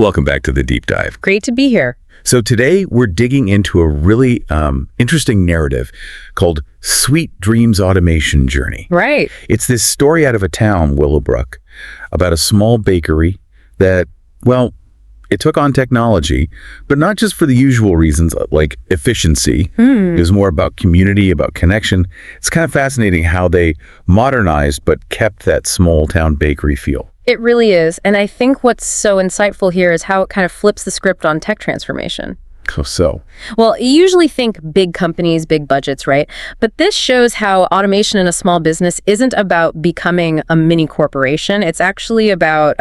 Welcome back to the deep dive. Great to be here. So today we're digging into a really interesting narrative called Sweet Dreams Automation Journey. Right. It's this story out of a town, Willowbrook, about a small bakery that, well, it took on technology, but not just for the usual reasons like efficiency. It was more about community, about connection. It's kind of fascinating how they modernized but kept that small town bakery feel. It really is. And I think what's so insightful here is how it kind of flips the script on tech transformation. Oh, so? Well, you usually think big companies, big budgets, right? But this shows how automation in a small business isn't about becoming a mini corporation. It's actually about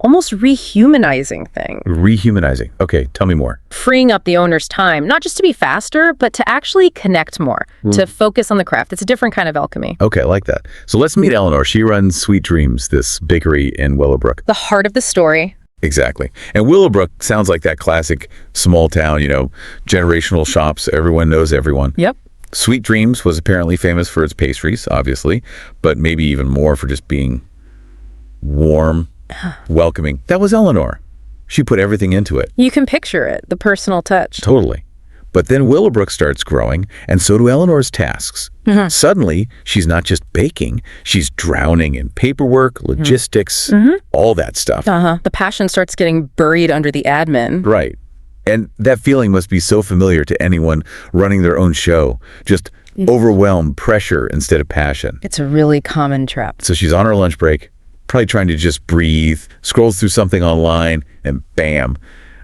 almost rehumanizing things. Rehumanizing. Okay, tell me more. Freeing up the owner's time, not just to be faster, but to actually connect more, to focus on the craft. It's a different kind of alchemy. Okay, I like that. So let's meet Eleanor. She runs Sweet Dreams, this bakery in Willowbrook. The heart of the story. Exactly. And Willowbrook sounds like that classic small town, generational shops. Everyone knows everyone. Yep. Sweet Dreams was apparently famous for its pastries, obviously, but maybe even more for just being warm, welcoming. That was Eleanor. She put everything into it. You can picture it, the personal touch. Totally. But then Willowbrook starts growing, and so do Eleanor's tasks. Suddenly, she's not just baking, she's drowning in paperwork, logistics, all that stuff. The passion starts getting buried under the admin. Right. And that feeling must be so familiar to anyone running their own show. Just overwhelmed pressure instead of passion. It's a really common trap. So she's on her lunch break, probably trying to just breathe, scrolls through something online, and bam,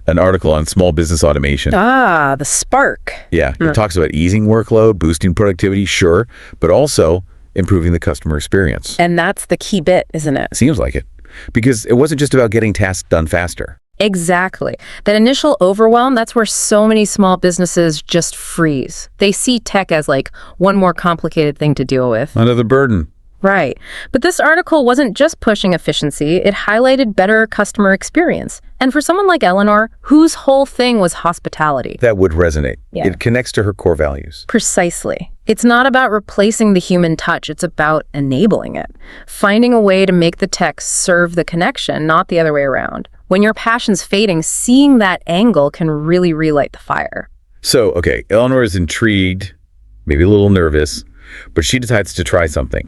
an article on small business automation. Ah, the spark. Yeah, it talks about easing workload, boosting productivity, sure, but also improving the customer experience. And that's the key bit, isn't it? Seems like it. Because it wasn't just about getting tasks done faster. Exactly. That initial overwhelm, that's where so many small businesses just freeze. They see tech as like one more complicated thing to deal with. Another burden. Right. But this article wasn't just pushing efficiency, it highlighted better customer experience. And for someone like Eleanor, whose whole thing was hospitality. That would resonate. Yeah. It connects to her core values. Precisely. It's not about replacing the human touch, it's about enabling it. Finding a way to make the tech serve the connection, not the other way around. When your passion's fading, seeing that angle can really relight the fire. So, okay, Eleanor is intrigued, maybe a little nervous, but she decides to try something.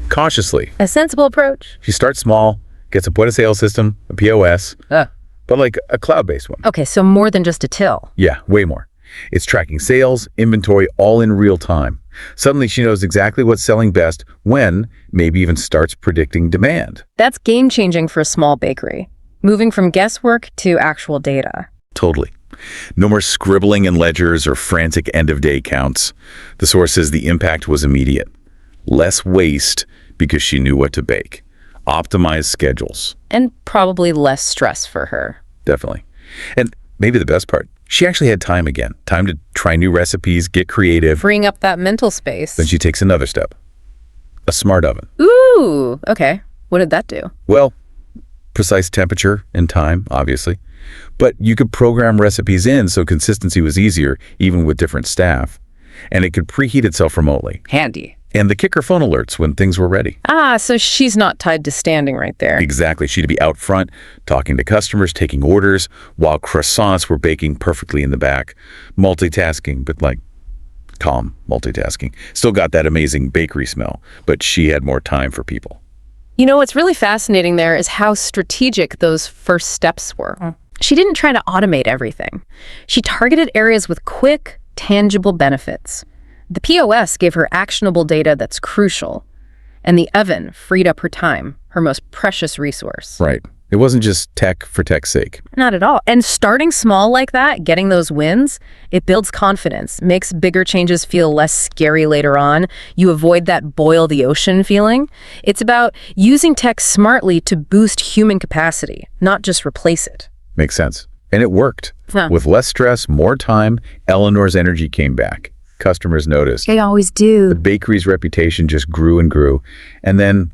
Cautiously. A sensible approach. She starts small, gets a point-of-sale system, a POS, but like a cloud-based one. Okay, so more than just a till. Yeah, way more. It's tracking sales, inventory, all in real time. Suddenly she knows exactly what's selling best when, maybe even starts predicting demand. That's game-changing for a small bakery. Moving from guesswork to actual data. Totally. No more scribbling in ledgers or frantic end-of-day counts. The source says the impact was immediate. Less waste because she knew what to bake. Optimized schedules. And probably less stress for her. Definitely. And maybe the best part, she actually had time again. Time to try new recipes, get creative. Freeing up that mental space. Then she takes another step. A smart oven. Ooh, okay. What did that do? Well, precise temperature and time, obviously. But you could program recipes in so consistency was easier, even with different staff. And it could preheat itself remotely. Handy. And the kicker phone alerts when things were ready. Ah, so she's not tied to standing right there. Exactly. She'd be out front, talking to customers, taking orders, while croissants were baking perfectly in the back. Multitasking, but like calm multitasking. Still got that amazing bakery smell, but she had more time for people. You know, what's really fascinating there is how strategic those first steps were. She didn't try to automate everything. She targeted areas with quick, tangible benefits. The POS gave her actionable data that's crucial, and the oven freed up her time, her most precious resource. Right. It wasn't just tech for tech's sake. Not at all. And starting small like that, getting those wins, it builds confidence, makes bigger changes feel less scary later on. You avoid that boil the ocean feeling. It's about using tech smartly to boost human capacity, not just replace it. Makes sense. And it worked. With less stress, more time, Eleanor's energy came back. Customers noticed. They always do. The bakery's reputation just grew and grew. And then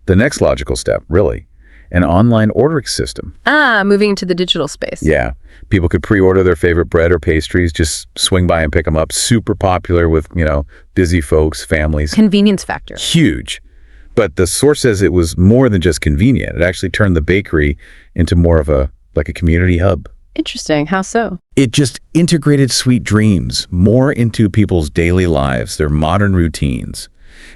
the next logical step, really, an online ordering system. Moving into the digital space. Yeah. People could pre-order their favorite bread or pastries, just swing by and pick them up. Super popular with, busy folks, families. Convenience factor. Huge. But the source says it was more than just convenient. It actually turned the bakery into more of a like a community hub. Interesting. How so? It just integrated sweet dreams more into people's daily lives, their modern routines.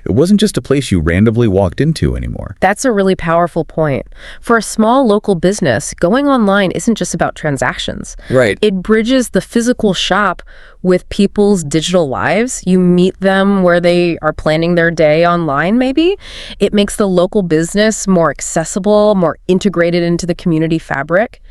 It wasn't just a place you randomly walked into anymore. That's a really powerful point. For a small local business, going online isn't just about transactions. Right. It bridges the physical shop with people's digital lives. You meet them where they are planning their day online, maybe. It makes the local business more accessible, more integrated into the community fabric.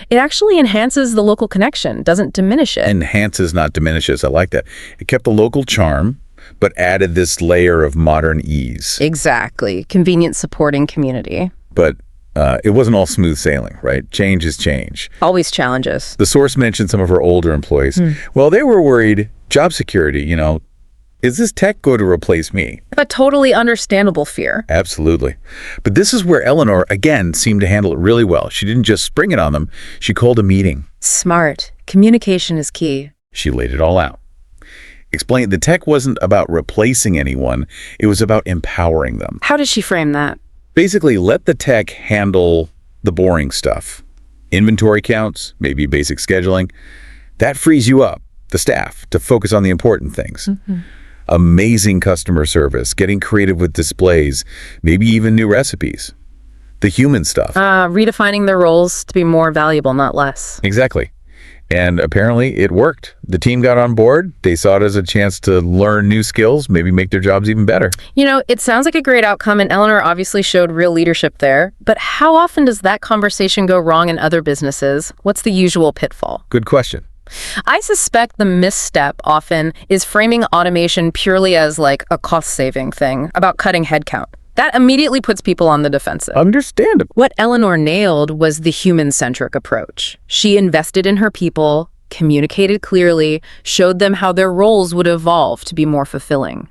It actually enhances the local connection, doesn't diminish it. Enhances, not diminishes. I like that. It kept the local charm, but added this layer of modern ease. Exactly. Convenient supporting community. But it wasn't all smooth sailing, right? Change is change. Always challenges. The source mentioned some of her older employees. Well, they were worried, job security, is this tech going to replace me? A totally understandable fear. Absolutely. But this is where Eleanor, again, seemed to handle it really well. She didn't just spring it on them. She called a meeting. Smart. Communication is key. She laid it all out. Explained the tech wasn't about replacing anyone. It was about empowering them. How did she frame that? Basically, let the tech handle the boring stuff. Inventory counts, maybe basic scheduling. That frees you up, the staff, to focus on the important things. Amazing customer service, getting creative with displays, maybe even new recipes. The human stuff. Redefining their roles to be more valuable, not less. Exactly. And apparently it worked. The team got on board. They saw it as a chance to learn new skills, maybe make their jobs even better. It sounds like a great outcome, and Eleanor obviously showed real leadership there. But how often does that conversation go wrong in other businesses? What's the usual pitfall? Good question. I suspect the misstep often is framing automation purely as like a cost-saving thing, about cutting headcount. That immediately puts people on the defensive. Understandable. What Eleanor nailed was the human-centric approach. She invested in her people, communicated clearly, showed them how their roles would evolve to be more fulfilling.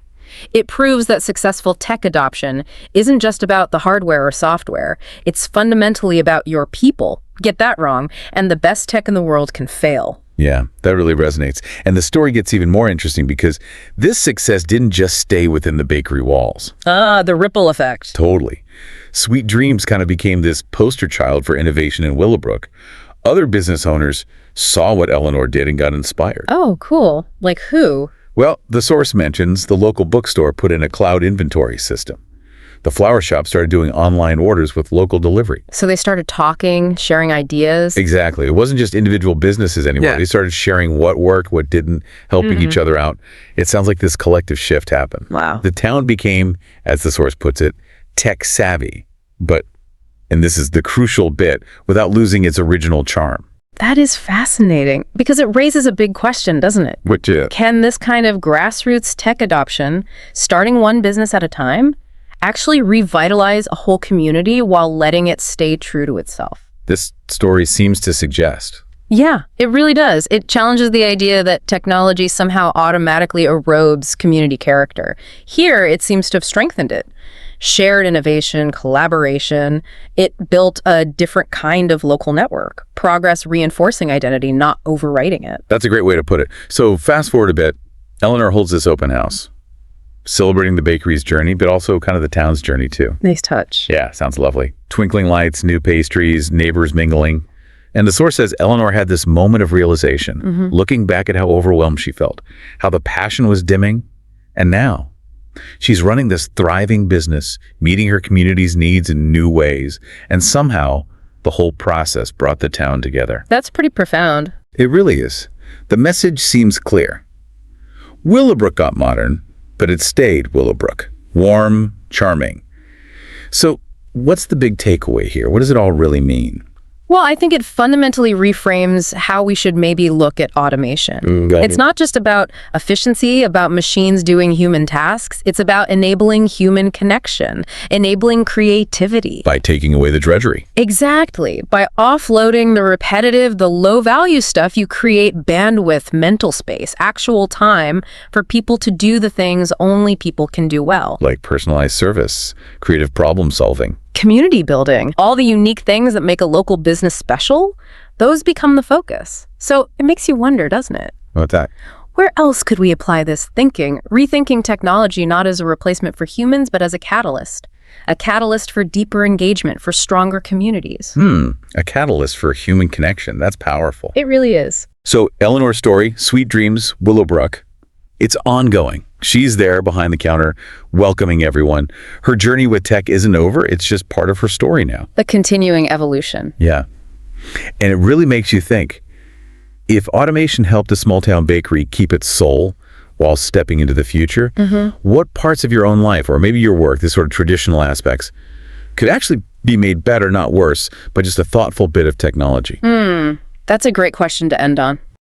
It proves that successful tech adoption isn't just about the hardware or software. It's fundamentally about your people. Get that wrong, and the best tech in the world can fail. Yeah, that really resonates. And the story gets even more interesting because this success didn't just stay within the bakery walls. The ripple effect. Totally. Sweet Dreams kind of became this poster child for innovation in Willowbrook. Other business owners saw what Eleanor did and got inspired. Oh, cool. Like who? Well, the source mentions the local bookstore put in a cloud inventory system. The flower shop started doing online orders with local delivery. So they started talking, sharing ideas? Exactly. It wasn't just individual businesses anymore. Yeah. They started sharing what worked, what didn't, helping each other out. It sounds like this collective shift happened. Wow. The town became, as the source puts it, tech savvy, but, and this is the crucial bit, without losing its original charm. That is fascinating because it raises a big question, doesn't it? Which is? Can this kind of grassroots tech adoption, starting one business at a time, actually revitalize a whole community while letting it stay true to itself? This story seems to suggest. Yeah, it really does. It challenges the idea that technology somehow automatically erodes community character. Here, it seems to have strengthened it. Shared innovation, collaboration, it built a different kind of local network. Progress reinforcing identity, not overwriting it. That's a great way to put it. So fast forward a bit, Eleanor holds this open house, celebrating the bakery's journey, but also kind of the town's journey too. Nice touch. Yeah, sounds lovely. Twinkling lights, new pastries, neighbors mingling. And the source says Eleanor had this moment of realization, looking back at how overwhelmed she felt, how the passion was dimming, and now she's running this thriving business, meeting her community's needs in new ways, and somehow the whole process brought the town together. That's pretty profound. It really is. The message seems clear. Willowbrook got modern, but it stayed Willowbrook. Warm, charming. So what's the big takeaway here? What does it all really mean? Well, I think it fundamentally reframes how we should maybe look at automation. It's not just about efficiency, about machines doing human tasks. It's about enabling human connection, enabling creativity. By taking away the drudgery. Exactly. By offloading the repetitive, the low-value stuff, you create bandwidth, mental space, actual time for people to do the things only people can do well. Like personalized service, creative problem solving. Community building, all the unique things that make a local business special, those become the focus. So it makes you wonder, doesn't it? What that? Where else could we apply this thinking, rethinking technology not as a replacement for humans, but as a catalyst? a catalyst for deeper engagement, for stronger communities. A catalyst for human connection. That's powerful. It really is. So Eleanor's story, Sweet Dreams, Willowbrook, it's ongoing. She's there behind the counter, welcoming everyone. Her journey with tech isn't over. It's just part of her story now. The continuing evolution. Yeah. And it really makes you think, if automation helped a small-town bakery keep its soul while stepping into the future, what parts of your own life, or maybe your work, this sort of traditional aspects, could actually be made better, not worse, by just a thoughtful bit of technology? That's a great question to end on.